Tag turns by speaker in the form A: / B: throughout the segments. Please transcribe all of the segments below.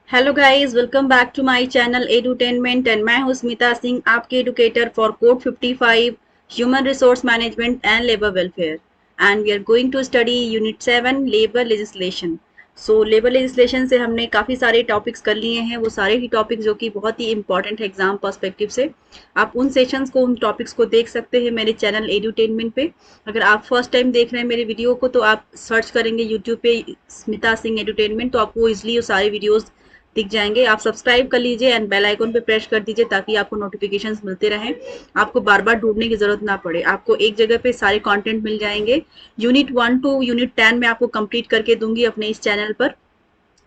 A: Hello guys, welcome back to my channel Edutainment and मैं हूं स्मिता सिंह, आपके educator for code 55 human resource management and labour welfare. And we are going to study unit 7 labour legislation. So labour legislation से हमने काफ़ी सारे topics कर लिए हैं, वो सारे ही टॉपिक्स जो कि बहुत ही इंपॉर्टेंट है एग्जाम पर्सपेक्टिव से। आप उन सेशंस को, उन टॉपिक्स को देख सकते हैं मेरे चैनल एडुटेनमेंट पे। अगर आप फर्स्ट टाइम देख रहे हैं मेरे वीडियो को तो आप सर्च करेंगे यूट्यूब पे स्मिता सिंह एडुटेनमेंट, तो आपको इजिली वो सारे वीडियोज़ दिख जाएंगे। आप सब्सक्राइब कर लीजिए एंड बेल आइकन पे प्रेस कर दीजिए ताकि आपको नोटिफिकेशंस मिलते रहें, आपको बार बार ढूंढने की जरूरत ना पड़े, आपको एक जगह पे सारे कंटेंट मिल जाएंगे। यूनिट 1 टू यूनिट 10 में आपको कंप्लीट करके दूंगी अपने इस चैनल पर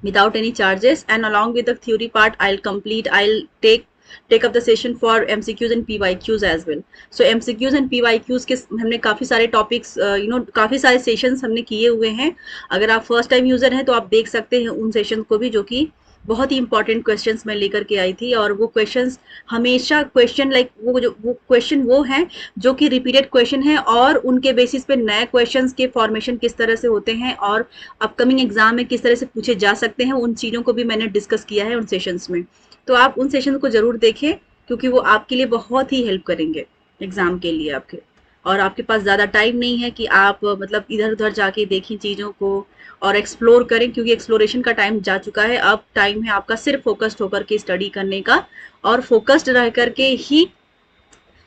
A: without any charges, and along with the theory part I'll take up the session for MCQs and PYQs as well. So MCQs and PYQs के हमने काफ़ी सारे टॉपिक्स काफ़ी सारे सेशंस हमने किए हुए हैं। अगर आप फर्स्ट टाइम यूज़र हैं तो आप देख सकते हैं उन सेशंस को भी, जो कि बहुत ही इंपॉर्टेंट क्वेश्चंस मैं लेकर के आई थी। और वो क्वेश्चंस हमेशा क्वेश्चन लाइक वो क्वेश्चन वो हैं जो कि रिपीटेड क्वेश्चन है, और उनके बेसिस पे नए क्वेश्चंस के फॉर्मेशन किस तरह से होते हैं और अपकमिंग एग्जाम में किस तरह से पूछे जा सकते हैं, उन चीज़ों को भी मैंने डिस्कस किया है उन सेशंस में। तो आप उन सेशन को जरूर देखें क्योंकि वो आपके लिए बहुत ही हेल्प करेंगे एग्जाम के लिए आपके। और आपके पास ज़्यादा टाइम नहीं है कि आप मतलब इधर उधर जाके देखें चीज़ों को और एक्सप्लोर करें, क्योंकि एक्सप्लोरेशन का टाइम जा चुका है। अब टाइम है आपका सिर्फ फोकस्ड होकर के स्टडी करने का, और फोकस्ड रह करके ही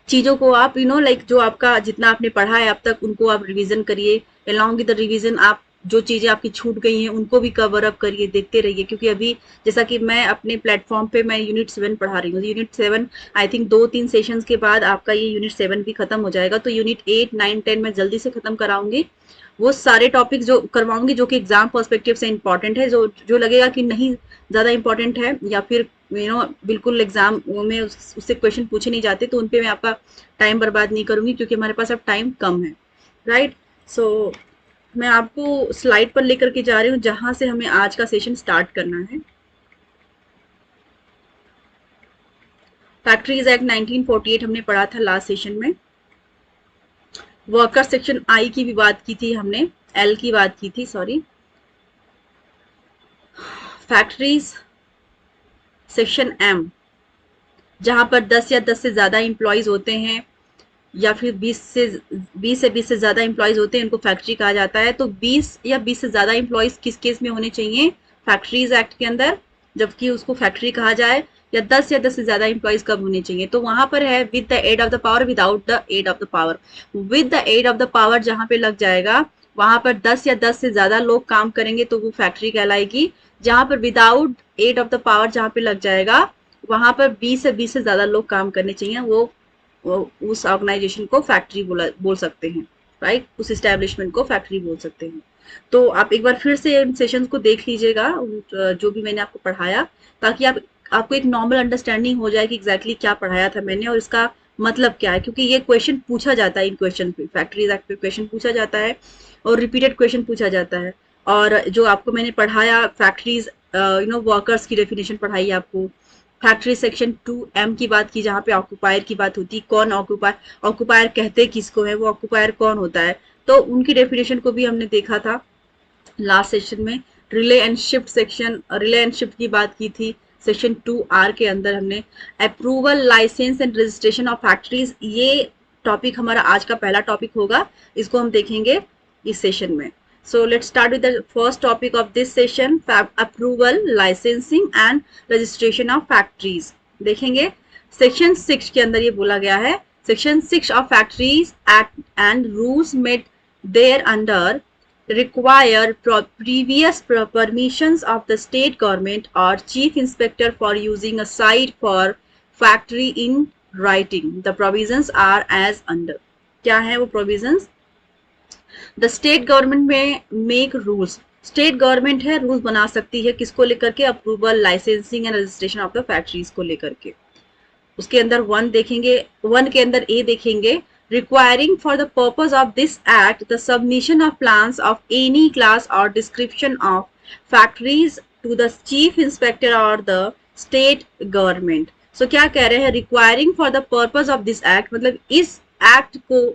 A: चीज़ों को आप लाइक जो आपका जितना आपने पढ़ा है अब तक उनको आप रिवीजन करिए। अलॉन्ग विद द रिवीजन आप जो चीज़ें आपकी छूट गई हैं उनको भी कवर अप करिए, देखते रहिए। क्योंकि अभी जैसा कि मैं अपने प्लेटफॉर्म पे मैं यूनिट 7 पढ़ा रही हूँ, यूनिट 7 आई थिंक 2-3 सेशंस के बाद आपका ये यूनिट 7 भी खत्म हो जाएगा। तो यूनिट 8, 9, 10 मैं जल्दी से खत्म कराऊंगी। वो सारे टॉपिक्स जो करवाऊंगी जो कि एग्जाम पर्सपेक्टिव से इंपॉर्टेंट है, जो जो लगेगा कि नहीं ज़्यादा इंपॉर्टेंट है या फिर बिल्कुल एग्जाम में उससे क्वेश्चन पूछे नहीं जाते, तो उन पे मैं आपका टाइम बर्बाद नहीं करूंगी क्योंकि हमारे पास अब टाइम कम है। राइट। सो मैं आपको स्लाइड पर लेकर के जा रही हूँ जहां से हमें आज का सेशन स्टार्ट करना है। फैक्ट्रीज एक्ट 1948 हमने पढ़ा था लास्ट सेशन में। वर्कर सेक्शन आई की भी बात की थी हमने, एल की बात की थी, सॉरी। फैक्ट्रीज सेक्शन एम, जहां पर 10 या 10 से ज्यादा इंप्लॉयज होते हैं या फिर 20 से ज्यादा इंप्लॉयज होते हैं, इनको फैक्ट्री कहा जाता है। तो 20 या 20 से ज्यादा इंप्लॉयज किस केस में होने चाहिए फैक्ट्रीज एक्ट के अंदर, जबकि उसको फैक्ट्री कहा जाए। या 10 से ज्यादा इंप्लॉयज कब होने चाहिए, तो वहां पर है with the aid of the power, without the aid of the power. With the aid of the power जहां पे लग जाएगा वहां पर 10 या 10 से ज्यादा लोग काम करेंगे तो वो फैक्ट्री कहलाएगी। जहां पर without aid of the power जहां पे लग जाएगा वहां पर 20 से ज्यादा लोग काम करने चाहिए, वो उस ऑर्गेनाइजेशन को फैक्ट्री बोल सकते हैं। राइट, उस एस्टेब्लिशमेंट को फैक्ट्री बोल सकते हैं। तो आप एक बार फिर से इन सेशंस को देख लीजिएगा जो भी मैंने आपको पढ़ाया, ताकि आपको एक नॉर्मल अंडरस्टैंडिंग हो जाए कि एग्जैक्टली क्या पढ़ाया था मैंने और इसका मतलब क्या है। क्योंकि ये क्वेश्चन पूछा जाता है, इन क्वेश्चन पे फैक्ट्रीज एक्ट पे क्वेश्चन पूछा जाता है और रिपीटेड क्वेश्चन पूछा जाता है। और जो आपको मैंने पढ़ाया फैक्ट्रीज वर्कर्स की डेफिनेशन पढ़ाई आपको। फैक्ट्री सेक्शन 2 M की बात की जहाँ पे ऑक्यूपायर की बात होती है, कौन ऑक्यूपायर, ऑक्यूपायर कहते किसको है, वो ऑक्यूपायर कौन होता है, तो उनकी डेफिनेशन को भी हमने देखा था लास्ट सेशन में। Relay and shift section, relay and shift की बात की थी सेक्शन 2R के अंदर हमने। Approval, licence and registration of factories, ये टॉपिक हमारा आज का पहला टॉपिक होगा, इसको हम देखेंगे इस सेशन में। So let's start with the first topic of this session, approval, licensing and registration of factories। देखेंगे सेक्शन 6 के अंदर ये बोला गया है, section 6 of factories act and rules made there under require previous permissions of the state government or chief inspector for using a site for factory in writing। The provisions are as under। क्या है वो provisions? The state government में make rules, state government है rules बना सकती है किसको लेकर के, approval, licensing and registration of the factories को लेकर के। उसके अंदर 1 देखेंगे, 1 के अंदर ए देखेंगे, requiring for the purpose of this act the submission of plans of any class और description of factories to the chief inspector और द स्टेट गवर्नमेंट। सो क्या कह रहे हैं, requiring for the purpose of this act, मतलब इस act को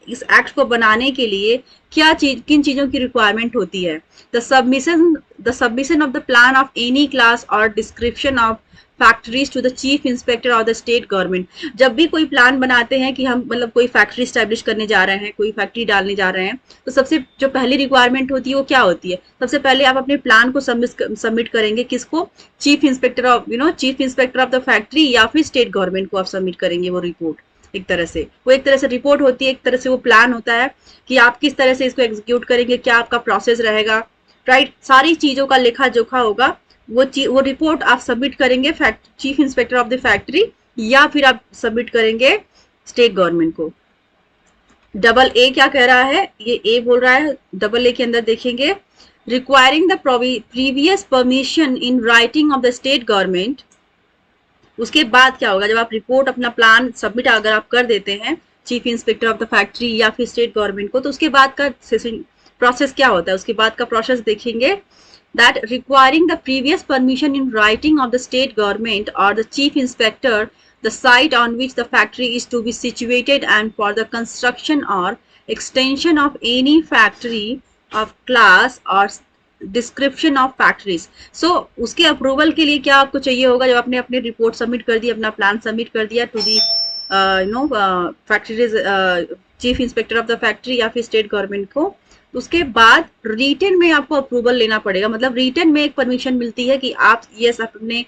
A: इस एक्ट को बनाने के लिए क्या चीज, किन चीजों की रिक्वायरमेंट होती है। The submission of the plan of any class और description of factories to the chief inspector of the state government. जब भी कोई प्लान बनाते हैं कि हम मतलब कोई फैक्ट्री स्टैब्लिश करने जा रहे हैं, कोई फैक्ट्री डालने जा रहे हैं, तो सबसे जो पहली रिक्वायरमेंट होती है वो क्या होती है। सबसे पहले आप अपने प्लान को सबमिट करेंगे किसको, chief inspector of chief inspector of the factory या फिर स्टेट गवर्नमेंट को आप सबमिट करेंगे वो रिपोर्ट। एक तरह से वो एक तरह से रिपोर्ट होती है, एक तरह से वो प्लान होता है कि आप किस तरह से इसको एग्जीक्यूट करेंगे, क्या आपका प्रोसेस रहेगा, राइट। सारी चीजों का लेखा जोखा होगा। वो रिपोर्ट आप सबमिट करेंगे chief inspector of the factory या फिर आप सबमिट करेंगे स्टेट गवर्नमेंट को। डबल ए क्या कह रहा है, ये ए बोल रहा है, डबल ए के अंदर देखेंगे requiring the previous permission in writing of the state government. उसके बाद क्या होगा, जब आप रिपोर्ट अपना प्लान सबमिट अगर आप कर देते हैं chief inspector of the factory या फिर स्टेट गवर्नमेंट को, तो उसके बाद का प्रोसेस क्या होता है। उसके बाद का प्रोसेस देखेंगे that requiring the previous permission in writing of the state government or the chief inspector the site on which the factory is to be situated and for the construction or extension of any factory of class or description of factories. So उसके approval के लिए क्या आपको चाहिए होगा, जब आपने अपनी रिपोर्ट सबमिट कर दी, अपना प्लान सबमिट कर दिया to the factories chief inspector of the factory या फिर स्टेट गवर्नमेंट को, उसके बाद रिटन में आपको अप्रूवल लेना पड़ेगा। मतलब रिटन में एक परमिशन मिलती है कि आप ये अपने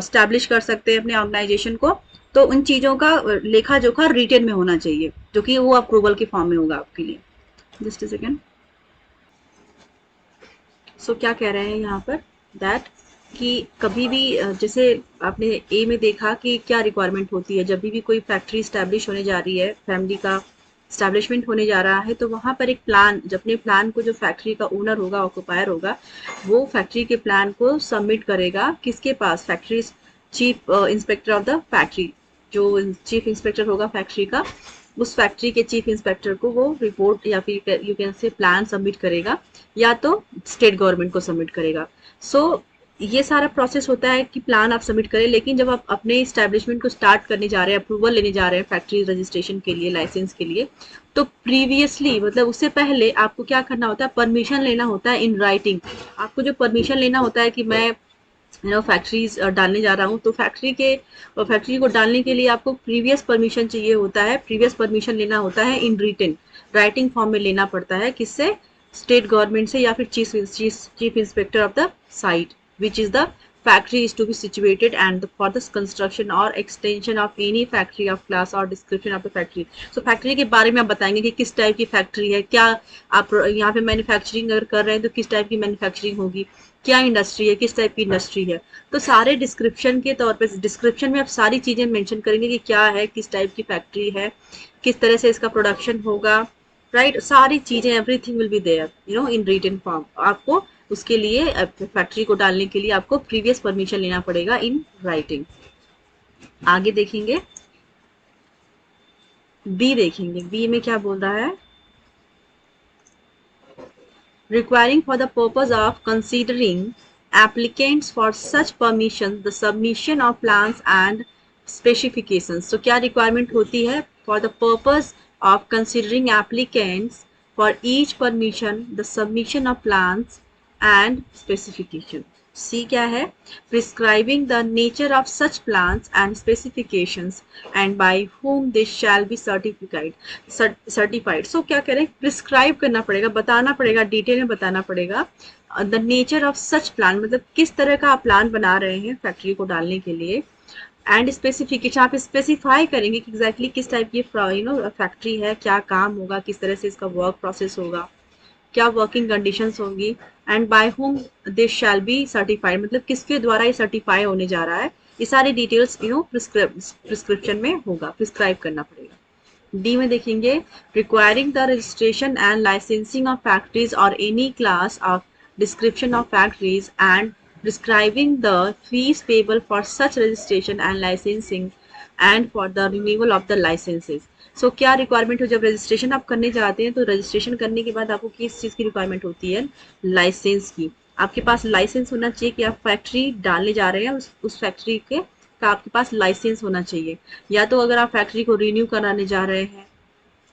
A: स्टैब्लिश कर सकते हैं अपने ऑर्गेनाइजेशन को। तो उन चीजों का लेखा जोखा रिटन में होना चाहिए, जो कि वो अप्रूवल के फॉर्म में होगा आपके लिए। Just a second. सो क्या कह रहे हैं यहाँ पर, दैट कि कभी भी जैसे आपने ए में देखा कि क्या रिक्वायरमेंट होती है, जब भी कोई फैक्ट्री स्टैब्लिश होने जा रही है, फैमिली का स्टैब्लिशमेंट होने जा रहा है, तो वहाँ पर एक प्लान, जब अपने प्लान को जो फैक्ट्री का ओनर होगा, ऑक्युपायर होगा, वो फैक्ट्री के प्लान को सबमिट करेगा किसके पास, factory chief inspector of the factory. जो चीफ इंस्पेक्टर होगा फैक्ट्री का, उस फैक्ट्री के चीफ इंस्पेक्टर को वो रिपोर्ट या फिर you can say plan submit करेगा, या तो स्टेट गवर्नमेंट को सबमिट करेगा। सो ये सारा प्रोसेस होता है कि प्लान आप सबमिट करें, लेकिन जब आप अपने इस्टेब्लिशमेंट को स्टार्ट करने जा रहे हैं, अप्रूवल लेने जा रहे हैं फैक्ट्री रजिस्ट्रेशन के लिए, लाइसेंस के लिए, तो प्रीवियसली मतलब उससे पहले आपको क्या करना होता है, परमिशन लेना होता है इन राइटिंग। आपको जो परमिशन लेना होता है कि मैं फैक्ट्रीज डालने जा रहा हूँ, तो फैक्ट्री को डालने के लिए आपको प्रीवियस परमिशन चाहिए होता है, प्रीवियस परमिशन लेना होता है इन रिटन, राइटिंग फॉर्म में लेना पड़ता है। किससे, स्टेट गवर्नमेंट से या फिर chief inspector of the site which is the factory is to be situated and for the construction or extension of any factory of class or description of the factory। so factory के बारे में आप बताएंगे कि किस type की factory है, क्या आप यहाँ पे मैन्युफैक्चरिंग अगर कर रहे हैं तो किस टाइप की मैन्युफैक्चरिंग होगी, क्या इंडस्ट्री है, किस टाइप की इंडस्ट्री है। तो सारे डिस्क्रिप्शन के तौर पे, डिस्क्रिप्शन में आप सारी चीजें मेंशन करेंगे कि क्या है, किस टाइप की फैक्ट्री है, किस तरह से इसका प्रोडक्शन होगा, राइट। सारी चीजें, everything will be there in written form. आपको उसके लिए फैक्ट्री को डालने के लिए आपको प्रीवियस परमिशन लेना पड़ेगा इन राइटिंग। आगे देखेंगे बी, देखेंगे बी में क्या बोल रहा है, requiring for the purpose of considering applicants for such permission the submission of plans and specifications। so क्या requirement होती है, for the purpose of considering applicants for each permission the submission of plans and specification। C क्या है, prescribing the nature of such plans and specifications and by whom they shall be certified। so क्या करें, prescribe करना पड़ेगा, बताना पड़ेगा, detail में बताना पड़ेगा the nature of such plan, मतलब किस तरह का आप प्लान बना रहे हैं फैक्ट्री को डालने के लिए, एंड स्पेसिफिकेशन आप स्पेसिफाई करेंगे कि एग्जैक्टली किस टाइप की फैक्ट्री है, क्या काम होगा, किस तरह से इसका वर्क प्रोसेस होगा, क्या वर्किंग कंडीशंस होंगी, and by whom they shall be certified, मतलब किसके द्वारा ये सर्टिफाई होने जा रहा है, ये सारी डिटेल्स प्रिस्क्रिप्शन में होगा, प्रिस्क्राइब करना पड़ेगा। डी में देखेंगे requiring the registration and licensing of factories और any class of description of factories and prescribing the fees payable for such registration and licensing and for the renewal of the licences. So क्या requirement हो, जब registration आप करने जाते हैं तो registration करने के बाद आपको किस चीज़ की रिक्वायरमेंट होती है, लाइसेंस की। आपके पास लाइसेंस होना चाहिए कि आप फैक्ट्री डालने जा रहे हैं, उस फैक्ट्री के का आपके पास लाइसेंस होना चाहिए। या तो अगर आप फैक्ट्री को रिन्यू कराने जा रहे हैं,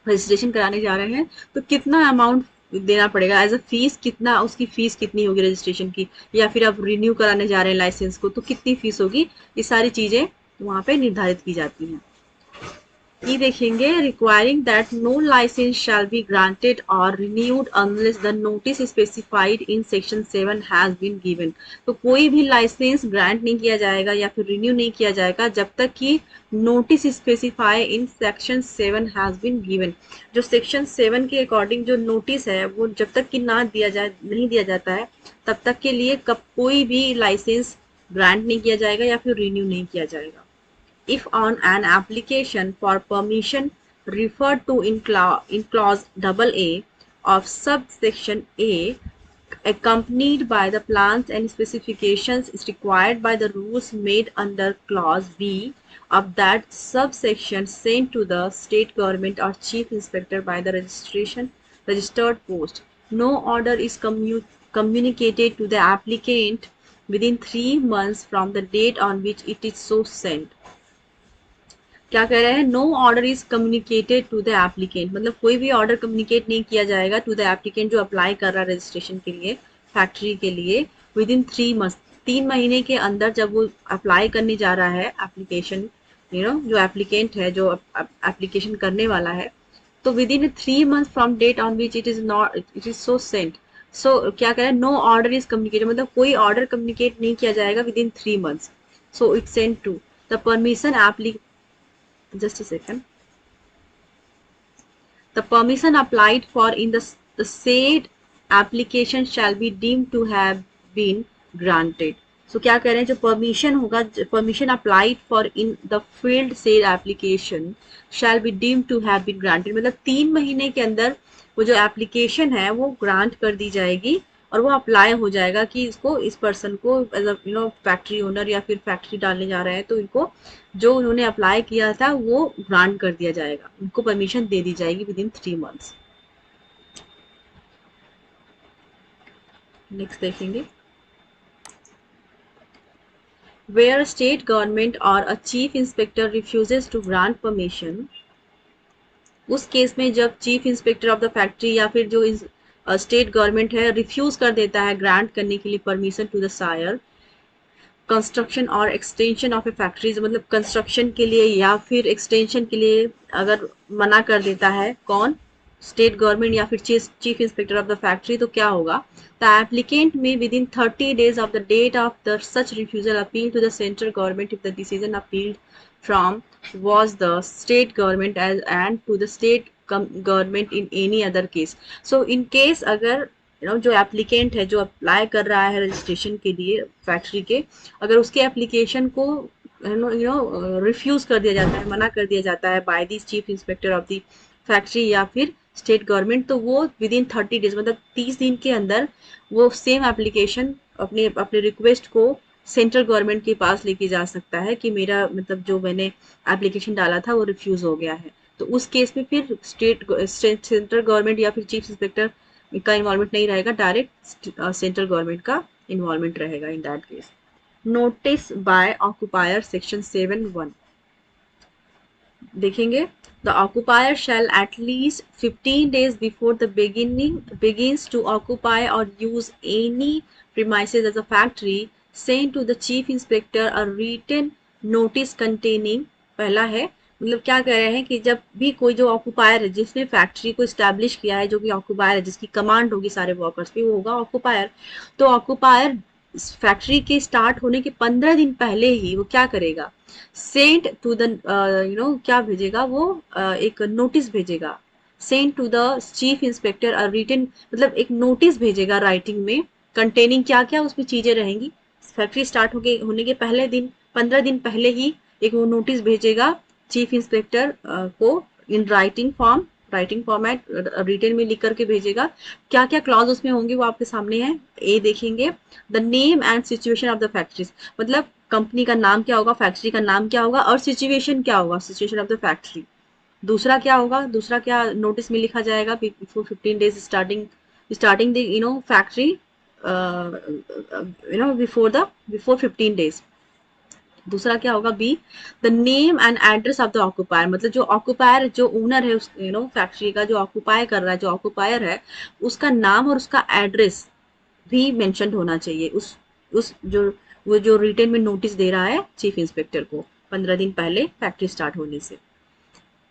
A: रजिस्ट्रेशन कराने जा रहे हैं तो कितना अमाउंट देना पड़ेगा एज अ फीस, कितना उसकी फीस कितनी होगी रजिस्ट्रेशन की, या फिर आप रिन्यू कराने जा रहे हैं लाइसेंस को तो कितनी फीस होगी, ये सारी चीज़ें वहाँ पे निर्धारित की जाती हैं। ये देखेंगे requiring that no licence shall be granted और renewed unless the notice specified in section 7 has been given. तो कोई भी लाइसेंस ग्रांट नहीं किया जाएगा या फिर रिन्यू नहीं किया जाएगा जब तक कि notice specify in section 7 has been given. जो सेक्शन 7 के अकॉर्डिंग जो नोटिस है वो जब तक कि ना दिया जाए, नहीं दिया जाता है, तब तक के लिए कब कोई भी लाइसेंस ग्रांट नहीं किया जाएगा या फिर रिन्यू नहीं किया जाएगा। If on an application for permission referred to in clause AA of subsection A, accompanied by the plans and specifications is required by the rules made under clause B of that subsection sent to the state government or chief inspector by the registered post. No order is communicated to the applicant within 3 months from the date on which it is so sent. क्या कह रहे हैं, no order is communicated to the applicant, मतलब कोई भी order communicate नहीं किया जाएगा टू द एप्लीकेंट जो अप्लाई कर रहा है रजिस्ट्रेशन के लिए, फैक्ट्री के लिए, विद इन 3 मंथ, 3 महीने के अंदर जब वो अप्लाई करने जा रहा है एप्लीकेशन, जो एप्लीकेंट है, जो एप्लीकेशन करने वाला है, तो within 3 month from date on which it is not it is so sent. So क्या कह रहे हैं, नो ऑर्डर इज कम्युनिकेटेड, मतलब कोई ऑर्डर कम्युनिकेट नहीं किया जाएगा within 3 months, so it sent to the permission just a second. The permission applied for in the said application shall be deemed to have been granted. So क्या कह रहे हैं, जो परमिशन होगा, permission applied for in the field said application shall be deemed to have been granted, मतलब 3 महीने के अंदर वो जो एप्लीकेशन है वो ग्रांट कर दी जाएगी और वो अप्लाई हो जाएगा कि इसको, इस पर्सन को एज अ फैक्ट्री ओनर या फिर फैक्ट्री डालने जा रहे हैं तो इनको जो उन्होंने अप्लाई किया था वो ग्रांट कर दिया जाएगा, उनको परमिशन दे दी जाएगी विद इन 3 मंथ्स। नेक्स्ट देखेंगे, where state government or a chief inspector refuses to grant permission, उस केस में जब chief inspector of the factory या फिर जो स्टेट गवर्नमेंट है रिफ्यूज कर देता है ग्रांट करने के लिए permission to the sire construction और एक्सटेंशन ऑफ ए फैक्ट्रीज, मतलब कंस्ट्रक्शन के लिए या फिर एक्सटेंशन के लिए अगर मना कर देता है कौन, स्टेट गवर्नमेंट या फिर chief inspector of the factory, तो क्या होगा, the applicant may within 30 days of the date of the such refusal appeal to the central government if the decision appealed from was the state government and to the state government in any other case. So in case अगर जो applicant है जो apply कर रहा है registration के लिए factory के, अगर उसके एप्लीकेशन को रिफ्यूज कर दिया जाता है, मना कर दिया जाता है by the chief inspector of the factory या फिर स्टेट गवर्नमेंट, तो वो विद इन 30 days मतलब 30 दिन के अंदर वो सेम एप्लीकेशन अपने अपने रिक्वेस्ट को सेंट्रल गवर्नमेंट के पास लेके जा सकता है कि मेरा मतलब जो मैंने एप्लीकेशन डाला था वो रिफ्यूज हो गया है। तो उस केस में फिर सेंट्रल गवर्नमेंट या फिर चीफ इंस्पेक्टर का इन्वॉल्वमेंट नहीं रहेगा, डायरेक्ट सेंट्रल गवर्नमेंट का इन्वॉल्वमेंट रहेगा in that case. Notice bye occupier section 7(1) देखेंगे, the occupier shall at least 15 days before the begins to occupy or use any premises as a factory send to the chief inspector a written notice containing, पहला है मतलब क्या कह रहे हैं कि जब भी कोई जो ऑक्यूपायर है जिसने फैक्ट्री को स्टैब्लिश किया है, जो कि ऑक्यूपायर है जिसकी कमांड होगी सारे वर्कर्स पे, वो होगा ऑक्यूपायर। तो ऑक्यूपायर फैक्ट्री के स्टार्ट होने के 15 दिन पहले ही वो क्या करेगा, सेंड टू द क्या भेजेगा वो, एक नोटिस भेजेगा, send to the chief inspector और रिटन, मतलब एक नोटिस भेजेगा राइटिंग में, कंटेनिंग क्या क्या उसमें चीजें रहेंगी, फैक्ट्री स्टार्ट होने के पहले दिन 15 दिन पहले ही एक वो नोटिस भेजेगा चीफ इंस्पेक्टर को इन राइटिंग फॉर्मेट रिटन में लिख करके भेजेगा। क्या क्या क्लॉज उसमें होंगे वो आपके सामने है, ए देखेंगे, the name and situation of the factories, मतलब कंपनी का नाम क्या होगा, फैक्ट्री का नाम क्या होगा और सिचुएशन क्या होगा, सिचुएशन ऑफ द फैक्ट्री। दूसरा क्या होगा, दूसरा क्या नोटिस में लिखा जाएगा, before 15 days starting the factory before 15 days, दूसरा क्या होगा B, the name and address of the occupier, मतलब जो ऑक्यूपायर जो ओनर है उस फैक्ट्री का, जो ऑक्यूपाई कर रहा है, जो ऑक्यूपायर है, उसका नाम और उसका एड्रेस भी मेंशन होना चाहिए उस जो वो जो रिटेन में नोटिस दे रहा है चीफ इंस्पेक्टर को 15 दिन पहले फैक्ट्री स्टार्ट होने से।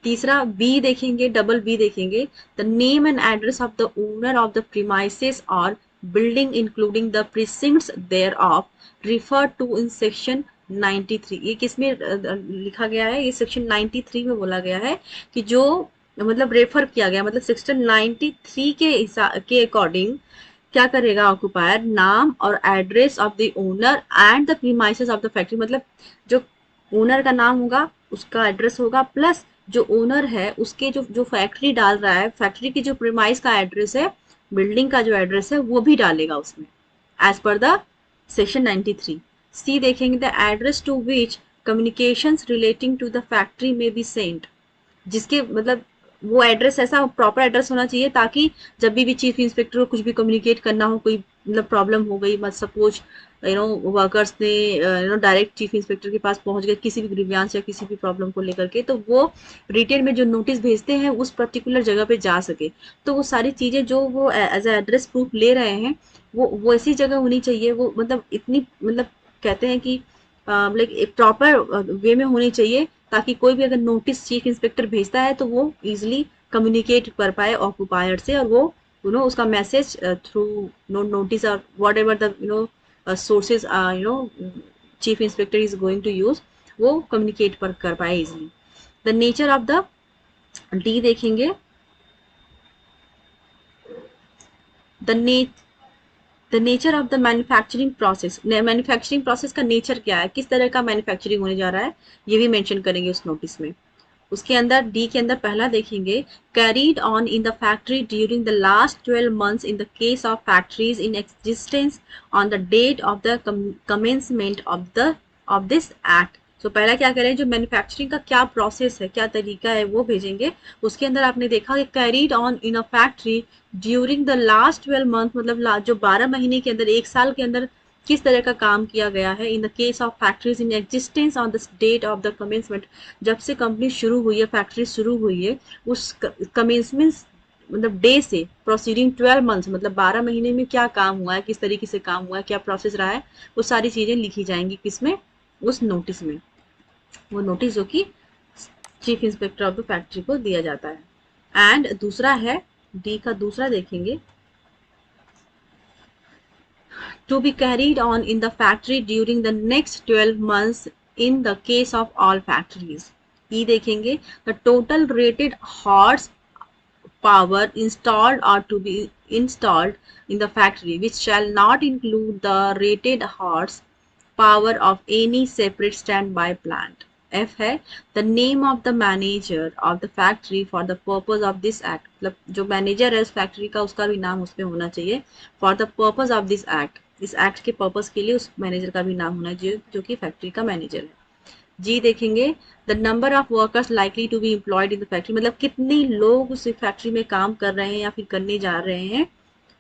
A: तीसरा बी देखेंगे, डबल बी देखेंगे, the name and address of the owner of the premises और building including the precincts thereof refer to in section 93। ये किसमें लिखा गया है, ये सेक्शन 93 में बोला गया है कि जो मतलब रेफर किया गया, मतलब सेक्शन 93 के अकॉर्डिंग क्या करेगा ऑक्यूपायर, नाम और address of the owner and the premises of the factory, मतलब जो ओनर का नाम होगा, उसका एड्रेस होगा, प्लस जो ओनर है उसके जो जो फैक्ट्री डाल रहा है, फैक्ट्री की जो प्रीमाइस का एड्रेस है, बिल्डिंग का जो एड्रेस है वो भी डालेगा उसमें as per the section 93। C देखेंगे, the address to which communications relating to the factory may be sent, जिसके मतलब वो एड्रेस ऐसा प्रॉपर एड्रेस होना चाहिए ताकि जब भी चीफ इंस्पेक्टर को कुछ भी कम्युनिकेट करना हो, कोई मतलब प्रॉब्लम हो गई, मत सपोज वर्कर्स ने डायरेक्ट चीफ इंस्पेक्टर के पास पहुंच गए किसी भी ग्रीवियांस या किसी भी प्रॉब्लम को लेकर के, तो वो रिटेन में जो नोटिस भेजते हैं उस पर्टिकुलर जगह पे जा सके। तो वो सारी चीज़ें जो वो एज ए एड्रेस प्रूफ ले रहे हैं वो ऐसी जगह होनी चाहिए, वो मतलब इतनी मतलब कहते हैं कि लाइक एक प्रॉपर वे में होनी चाहिए ताकि कोई भी अगर नोटिस चीफ इंस्पेक्टर भेजता है तो वो इजिली कम्युनिकेट कर पाए ऑक्यूपायर से, और वो उसका मैसेज थ्रू नोटिस और whatever the sources chief inspector is going to use, वो कम्युनिकेट कर पाए easily. The nature of the D देखेंगे, the the nature of the manufacturing process, manufacturing process का नेचर क्या है, किस तरह का मैन्युफैक्चरिंग होने जा रहा है, ये भी मेंशन करेंगे उस नोटिस में। उसके अंदर डी के अंदर पहला देखेंगे, carried on in the factory during the last 12 months in the case of factories in existence on the date of the commencement of this act. तो पहला क्या करें, जो मैन्युफैक्चरिंग का क्या प्रोसेस है, क्या तरीका है, वो भेजेंगे। उसके अंदर आपने देखा कि carried on in a factory during the last 12 month, मतलब जो 12 महीने के अंदर, एक साल के अंदर किस तरह का काम किया गया है, in the case of factories in existence on the date of the commencement, जब से कंपनी शुरू हुई है, फैक्ट्री शुरू हुई है, उस कमेंसमेंट मतलब डे से प्रोसीडिंग 12 months, मतलब 12 महीने में क्या काम हुआ है, किस तरीके से काम हुआ है, क्या प्रोसेस रहा है, वो सारी चीजें लिखी जाएंगी किसमें, उस नोटिस में। वो नोटिस जो कि chief inspector of the factory को दिया जाता है। एंड दूसरा है डी का दूसरा देखेंगे, to be carried on in the factory during the next 12 months in the case of all factories। E देखेंगे, the total rated horse power installed or to be installed in the factory which shall not include the rated horse power of any separate standby plant। F है, the name of the manager of the factory for the purpose of this act, मतलब जो manager है उस factory का उसका भी नाम उसमें होना चाहिए, for the purpose of this act, इस एक्ट के पर्पस के लिए उस मैनेजर का भी नाम होना चाहिए जो कि फैक्ट्री का मैनेजर है। जी देखेंगे, the number of workers likely to be employed in the factory, मतलब कितने लोग उस फैक्ट्री में काम कर रहे हैं या फिर करने जा रहे हैं,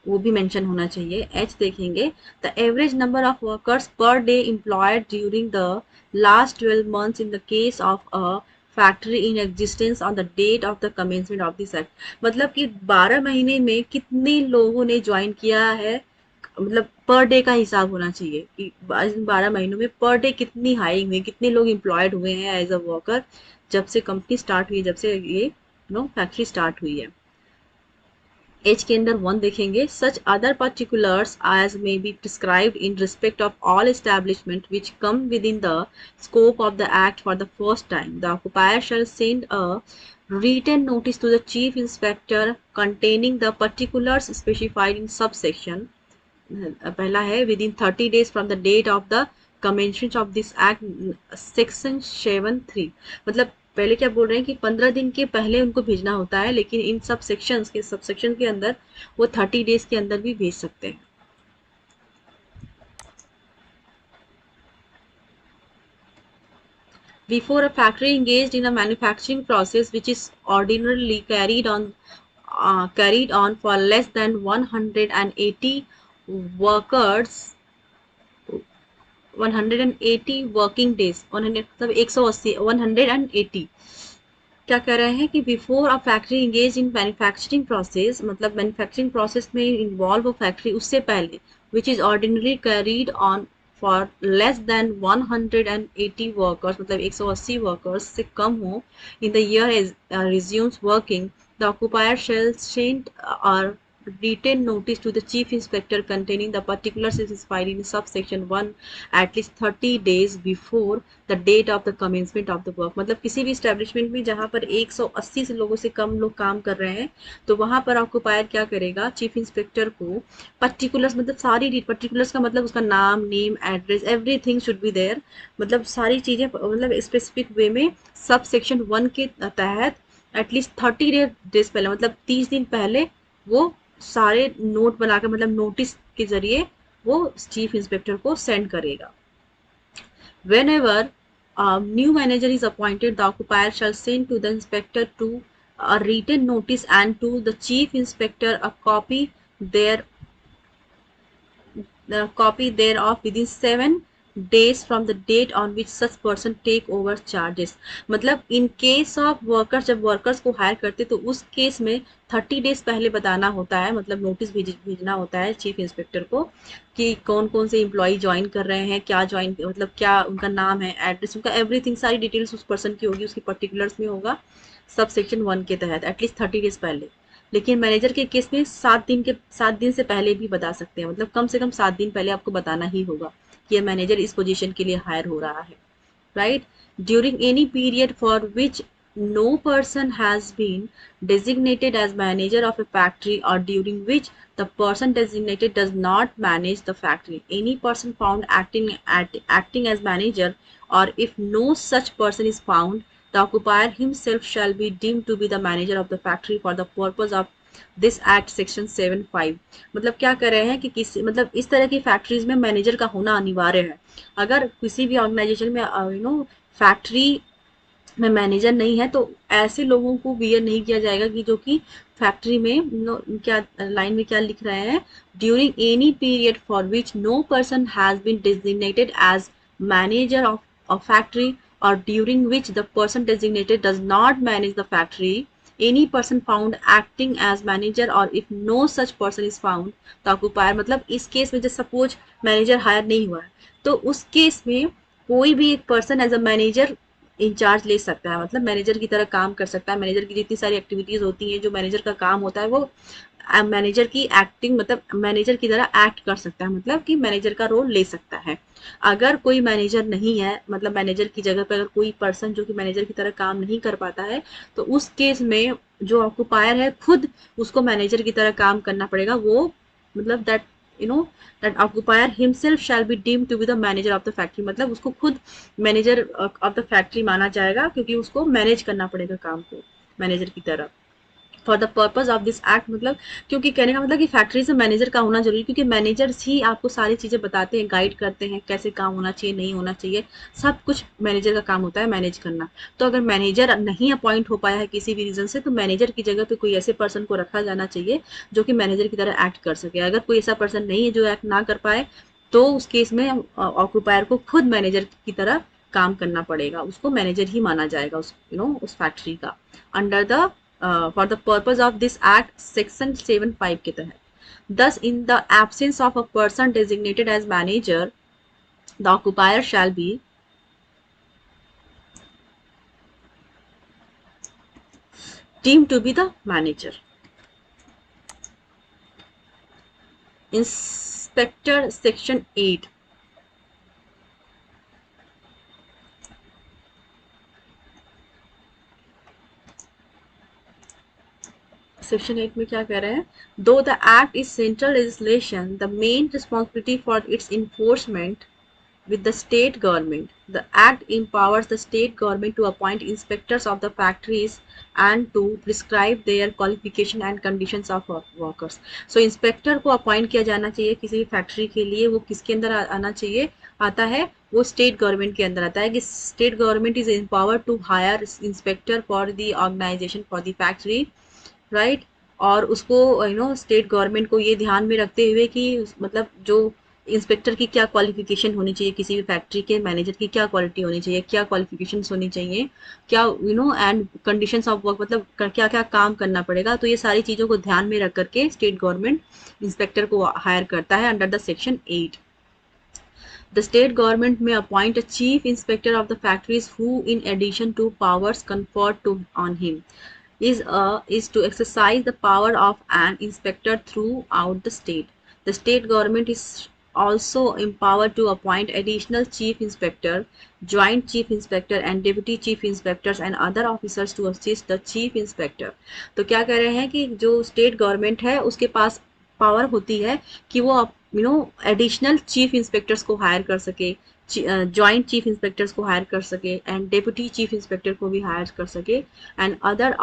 A: वो भी मेंशन होना चाहिए। एच देखेंगे, the average number of workers per day employed during the last 12 months in the case of a factory in existence on the date of the commencement of this act, मतलब कि 12 महीने में कितने लोगों ने ज्वाइन किया है, मतलब पर डे का हिसाब होना चाहिए कि 12 महीनों में पर डे कितनी हायरिंग हुई, कितने लोग एम्प्लॉयड हुए हैं एज अ वर्कर जब से कंपनी स्टार्ट हुई है, जब से ये फैक्ट्री स्टार्ट हुई है। एच के अंदर 1 देखेंगे, such other particulars as may be prescribed in respect of all establishment which come within the scope of the act for the first time, the occupier shall send a written notice to the chief inspector containing the particulars specified in subsection, पहला है within 30 days from the date of the commencement of this act section 7(3), मतलब पहले क्या बोल रहे हैं कि 15 दिन के पहले उनको भेजना होता है, लेकिन इन सब सेक्शन के अंदर वो 30 days के अंदर भी भेज सकते हैं। Before a factory engaged in a manufacturing process which is ordinarily carried on for less than 180 workers 180 working days, 100 मतलब 180, 180 क्या कह रहे हैं कि before a factory engage in manufacturing process, मतलब मैन्युफैक्चरिंग प्रोसेस में इन्वॉल्व हो फैक्ट्री उससे पहले, which is ordinary carried on for less than 180 workers, मतलब 180 वर्कर्स से कम हो in the year resumes working, the occupier shall send और written notice to the chief inspector containing the particulars specified in subsection 1 at least 30 days before the date of the commencement of the work, मतलब किसी भी establishment में जहाँ पर 180 से लोगों से कम लोग काम कर रहे हैं तो वहाँ पर ऑक्यूपायर क्या करेगा, चीफ इंस्पेक्टर को पर्टिकुलर्स, मतलब सारी पर्टिकुलर्स का मतलब उसका नाम, name, address, everything should be there, मतलब सारी चीज़ें मतलब स्पेसिफिक वे में सब सेक्शन 1 के तहत एटलीस्ट 30 डेज पहले, मतलब 30 दिन पहले वो सारे नोट बनाकर, मतलब नोटिस के जरिए वो चीफ इंस्पेक्टर को सेंड करेगा. Whenever a new manager is appointed, the occupier shall send to the inspector to a written notice and to the chief inspector a copy thereof within 7 days from the date on which such person take over charges. मतलब in case of workers, जब workers को higher करते तो उस case में 30 days पहले बताना होता है, मतलब नोटिस भेजना होता है चीफ इंस्पेक्टर को कि कौन कौन से एम्प्लॉय ज्वाइन कर रहे हैं, क्या ज्वाइन, मतलब क्या उनका नाम है, एड्रेस, उनका एवरीथिंग, सारी डिटेल्स उस पर्सन की होगी, उसकी पर्टिकुलर्स में होगा सब सेक्शन 1 के तहत एटलीस्ट 30 डेज पहले. लेकिन मैनेजर के केस में 7 दिन से पहले भी बता सकते हैं, मतलब कम से कम 7 दिन पहले आपको बताना ही होगा कि ये मैनेजर इस पोजीशन के लिए हायर हो रहा है, right. During any period for which no person has been designated as manager of a factory or during which the person designated does not manage the factory, any person found acting as manager, or if no such person is found, the occupier himself shall be deemed to be the manager of the factory for the purpose of this act section 7(5). मतलब क्या कर रहे हैं कि किसी, मतलब इस तरह की फैक्ट्रीज में मैनेजर का होना अनिवार्य है. अगर किसी भी ऑर्गेनाइजेशन में फैक्ट्री में मैनेजर नहीं है तो ऐसे लोगों को वियर नहीं किया जाएगा कि जो कि फैक्ट्री में क्या लाइन में क्या लिख रहे हैं, during any period for which no person has been designated as manager of a factory और during which the person designated does not manage the factory, any person found acting as manager, or if no such person is found, the occupier, मतलब इस case में जब suppose manager hire नहीं हुआ है तो उस केस में कोई भी एक person as a manager in charge ले सकता है, मतलब मैनेजर की तरह काम कर सकता है. मैनेजर की जितनी सारी एक्टिविटीज होती हैं, जो मैनेजर का काम होता है, वो मैनेजर की एक्टिंग, मतलब मैनेजर की तरह एक्ट कर सकता है, मतलब कि मैनेजर का रोल ले सकता है. अगर कोई मैनेजर नहीं है, मतलब मैनेजर की जगह पर अगर कोई पर्सन जो कि मैनेजर की तरह काम नहीं कर पाता है, तो उस केस में जो ऑक्यूपायर है खुद उसको मैनेजर की तरह काम करना पड़ेगा. वो मतलब that occupier himself shall be deemed to be the manager of the factory, मतलब उसको खुद मैनेजर ऑफ द फैक्ट्री माना जाएगा क्योंकि उसको मैनेज करना पड़ेगा काम को मैनेजर की तरह. For the purpose of this act, मतलब क्योंकि कहने का मतलब कि फैक्ट्री से मैनेजर का होना जरूरी, क्योंकि मैनेजर्स ही आपको सारी चीज़ें बताते हैं, गाइड करते हैं कैसे काम होना चाहिए, नहीं होना चाहिए, सब कुछ मैनेजर का काम होता है मैनेज करना. तो अगर मैनेजर नहीं अपॉइंट हो पाया है किसी भी रीज़न से, तो मैनेजर की जगह पे कोई ऐसे पर्सन को रखा जाना चाहिए जो कि मैनेजर की तरह एक्ट कर सके. अगर कोई ऐसा पर्सन नहीं है जो एक्ट ना कर पाए, तो उस केस में ऑक्यूपायर को खुद मैनेजर की तरह काम करना पड़ेगा, उसको मैनेजर ही माना जाएगा उस फैक्ट्री का, under the for the purpose of this act section 7(5) के तहत. Thus, in the absence of a person designated as manager, the occupier shall be deemed to be the manager. Inspector section 8. Section 8 में क्या कह रहे हैं, दो the act is central legislation, the main responsibility for its enforcement with the state government. The act empowers the state government to appoint inspectors of the factories and to prescribe their qualification and conditions of workers. So inspector को appoint किया जाना चाहिए किसी भी factory के लिए. वो किसके अंदर आना चाहिए, आता है वो स्टेट गवर्नमेंट के अंदर आता है कि state government is empowered to hire inspector for the organisation for the factory, right. और उसको स्टेट गवर्नमेंट को ये ध्यान में रखते हुए कि मतलब जो इंस्पेक्टर की क्या क्वालिफिकेशन होनी चाहिए, किसी भी फैक्ट्री के मैनेजर की क्या क्वालिटी होनी चाहिए, क्या क्वालिफिकेशंस होनी चाहिए, क्या एंड कंडीशंस ऑफ वर्क, मतलब क्या क्या काम करना पड़ेगा। तो ये सारी चीज़ों को ध्यान में रख करके स्टेट गवर्नमेंट इंस्पेक्टर को हायर करता है under the section 8। The state government may appoint a chief inspector of the factories who, in addition to powers conferred on him, is to exercise the power of an inspector throughout the state. The state government is also empowered to appoint additional chief inspector, joint chief inspector and deputy chief inspectors and other officers to assist the chief inspector. तो क्या कह रहे हैं कि जो state government है उसके पास power होती है कि वो एडिशनल चीफ इंस्पेक्टर्स को हायर कर सके, जॉइंट चीफ इंस्पेक्टर्स को हायर कर सके एंड डेप्यूटी चीफ इंस्पेक्टर को भी हायर कर सके and other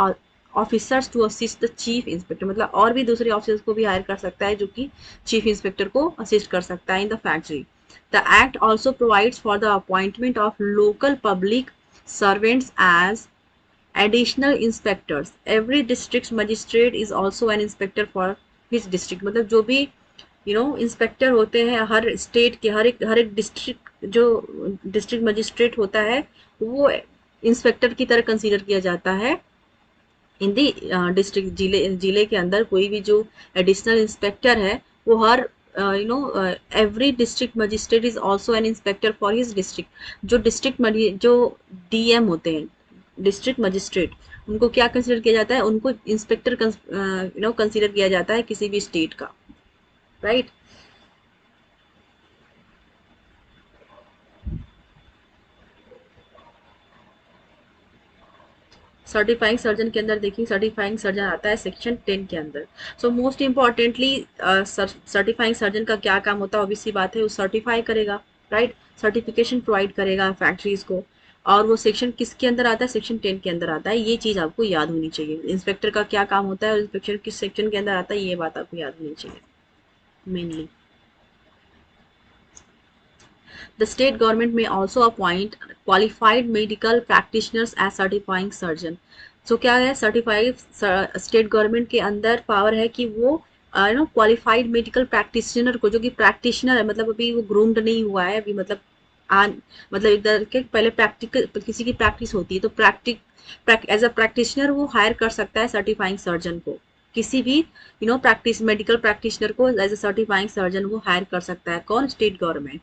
A: officers to assist the chief inspector, मतलब और भी दूसरे ऑफिसर्स को भी हायर कर सकता है जो कि चीफ इंस्पेक्टर को असिस्ट कर सकता है in the factory. The act also provides for the appointment of local public servants as additional inspectors. Every district magistrate is also an inspector for his district, मतलब जो भी इंस्पेक्टर होते हैं हर state के, हर एक डिस्ट्रिक्ट जो डिस्ट्रिक्ट मजिस्ट्रेट होता है वो इंस्पेक्टर की तरह कंसीडर किया जाता है इन दी डिस्ट्रिक्ट। जिले के अंदर कोई भी जो एडिशनल इंस्पेक्टर है वो हर every district magistrate is also an inspector for his district. जो जो डीएम होते हैं डिस्ट्रिक्ट मजिस्ट्रेट, उनको क्या कंसीडर किया जाता है, उनको इंस्पेक्टर कंसीडर किया जाता है किसी भी स्टेट का, राइट। सर्टिफाइंग सर्जन के अंदर देखिए, सर्टिफाइंग सर्जन आता है सेक्शन 10 के अंदर। So most importantly certifying surgeon का क्या काम होता है, ऑब्वियसली बात है वो सर्टिफाई करेगा, राइट, सर्टिफिकेशन प्रोवाइड करेगा फैक्ट्रीज को। और वो सेक्शन किसके अंदर आता है, सेक्शन 10 के अंदर आता है। ये चीज़ आपको याद होनी चाहिए, इंस्पेक्टर का क्या काम होता है और इंस्पेक्टर किस सेक्शन के अंदर आता है, ये बात आपको याद होनी चाहिए mainly. The state government may also appoint qualified medical practitioners as certifying surgeon. So क्या है, सर्टिफाइड स्टेट गवर्नमेंट के अंदर पावर है कि वो क्वालिफाइड मेडिकल प्रैक्टिशनर को, जो कि प्रैक्टिशनर है मतलब अभी वो ग्रूम्ड नहीं हुआ है अभी, मतलब मतलब इधर के पहले प्रैक्टिकल किसी की प्रैक्टिस होती है तो एज अ प्रैक्टिशनर वो हायर कर सकता है सर्टिफाइंग सर्जन को। किसी भी प्रैक्टिस मेडिकल प्रैक्टिशनर को एज अ सर्टिफाइंग सर्जन वो हायर कर सकता है, कौन, state government.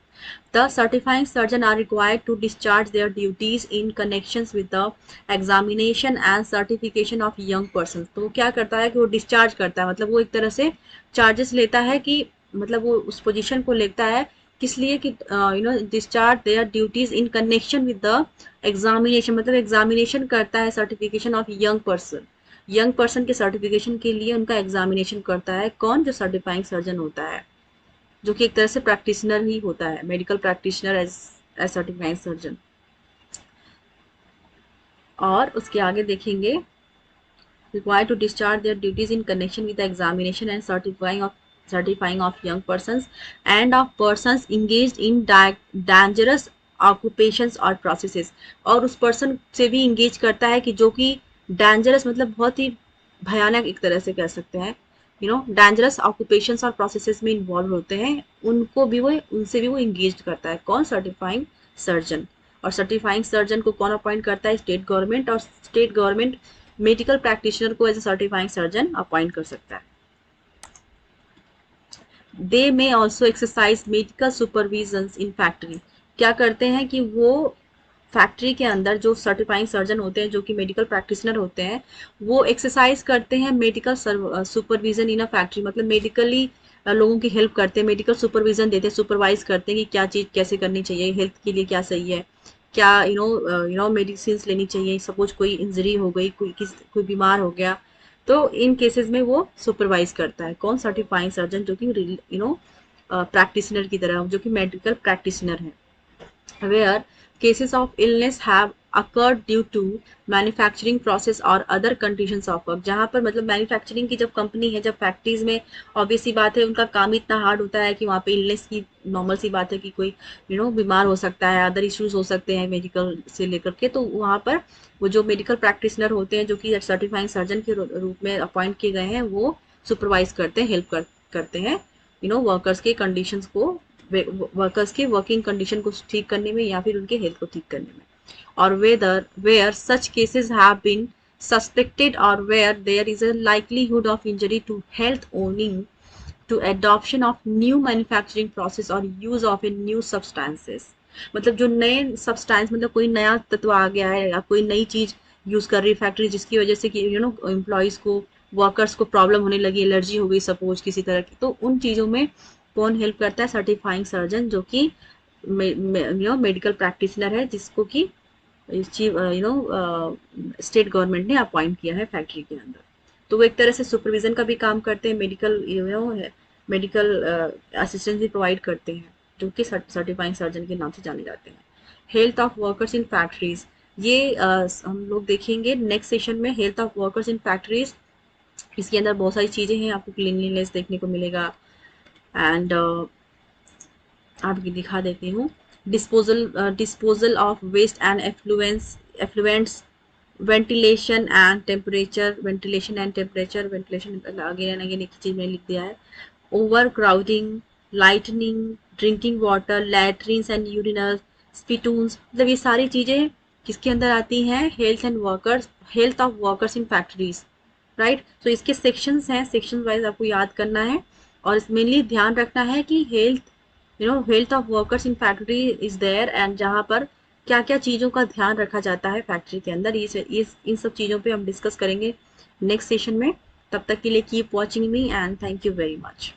A: The certifying surgeon are required to discharge their duties in connections with the examination and certification of young persons. तो वो क्या करता है कि वो डिस्चार्ज करता है, मतलब वो एक तरह से चार्जेस लेता है कि मतलब वो उस पोजीशन को लेता है किस लिए कि discharge their duties in connection with the examination, मतलब एग्जामिनेशन करता है certification of young person. Young person के सर्टिफिकेशन के लिए उनका एग्जामिनेशन करता है कौन, जो सर्टिफाइंग सर्जन होता है, जो कि एक तरह से प्रैक्टिशनर ही होता है, medical practitioner as certifying surgeon. और उसके आगे देखेंगे, required to discharge their duties in connection with the examination and certifying of young persons and of persons engaged in dangerous occupations or processes। और उस पर्सन से भी इंगेज करता है कि जो कि डेंजरस मतलब बहुत ही भयानक एक तरह से कह सकते हैं, डेंजरस ऑक्यूपेशंस और प्रोसेसेस में इन्वॉल्व होते हैं, उनसे भी वो इंगेज करता है, कौन, सर्टिफाइंग सर्जन। और सर्टिफाइंग सर्जन को कौन अपॉइंट करता है, स्टेट गवर्नमेंट। और स्टेट गवर्नमेंट मेडिकल प्रैक्टिशनर को as a certifying surgeon appoint कर सकता है। They may also exercise medical supervision in factory. क्या करते हैं कि वो फैक्ट्री के अंदर जो सर्टिफाइंग सर्जन होते हैं, जो कि मेडिकल प्रैक्टिशनर होते हैं, वो एक्सरसाइज करते हैं medical supervision in a factory, मतलब मेडिकली लोगों की हेल्प करते हैं, मेडिकल सुपरविजन देते हैं, सुपरवाइज करते हैं कि क्या चीज़ कैसे करनी चाहिए, हेल्थ के लिए क्या सही है, क्या मेडिसिन लेनी चाहिए, सपोज कोई इंजरी हो गई, कोई बीमार हो गया, तो इन केसेस में वो सुपरवाइज करता है, कौन, सर्टिफाइंग सर्जन, जो कि प्रैक्टिशनर की तरह, जो कि मेडिकल प्रैक्टिशनर है। Where cases of illness have occurred due to manufacturing process or other conditions of work। जहाँ पर मतलब मैन्युफैक्चरिंग की जब कंपनी है, जब फैक्ट्रीज में ऑब्वियस सी बात है उनका काम इतना हार्ड होता है कि वहाँ पे इलनेस की नॉर्मल सी बात है कि कोई बीमार हो सकता है, अदर इश्यूज हो सकते हैं मेडिकल से लेकर के, तो वहाँ पर वो जो मेडिकल प्रैक्टिशनर होते हैं, जो कि सर्टिफाइंग सर्जन के रूप में अपॉइंट किए गए हैं, वो सुपरवाइज करते हैं, हेल्प करते हैं वर्कर्स के कंडीशंस को वर्कर्स की वर्किंग कंडीशन को ठीक करने में या फिर उनके हेल्थ को ठीक करने में, और where such cases have been suspected or where there is a likelihood of injury to health owing to adoption of new manufacturing process or use of a new substances। मतलब जो नए सब्सटेंस, मतलब कोई नया तत्व आ गया है या कोई नई चीज यूज कर रही है फैक्ट्री, जिसकी वजह से कि एम्प्लॉयज को, वर्कर्स को प्रॉब्लम होने लगी, एलर्जी हो गई सपोज किसी तरह की, तो उन चीजों में कौन हेल्प करता है? सर्टिफाइंग सर्जन, जो कि मेडिकल प्रैक्टिशनर है, जिसको कि चीफ स्टेट गवर्नमेंट ने अपॉइंट किया है फैक्ट्री के अंदर। तो वो एक तरह से सुपरविजन का भी काम करते हैं, मेडिकल मेडिकल असिस्टेंस भी प्रोवाइड करते हैं, जो कि सर्टिफाइंग सर्जन के नाम से जाने जाते हैं। Health of workers in factories, ये हम लोग देखेंगे नेक्स्ट सेशन में, health of workers in factories. इसके अंदर बहुत सारी चीज़ें हैं, आपको क्लीनलीनेस देखने को मिलेगा, एंड आपकी दिखा देती हूँ। Disposal of waste and effluents, ventilation again and again एक चीज में लिख दिया है। Overcrowding, lightning, drinking water, latrines and urinal, spittoons, मतलब ये सारी चीजें किसके अंदर आती हैं? Health of workers in factories, right. तो इसके सेक्शंस हैं, सेक्शन वाइज आपको याद करना है, और मेनली ध्यान रखना है कि health of workers in factory is there, and जहाँ पर क्या क्या चीज़ों का ध्यान रखा जाता है फैक्ट्री के अंदर, इन सब चीज़ों पे हम डिस्कस करेंगे नेक्स्ट सेशन में। तब तक के लिए keep watching me and thank you very much.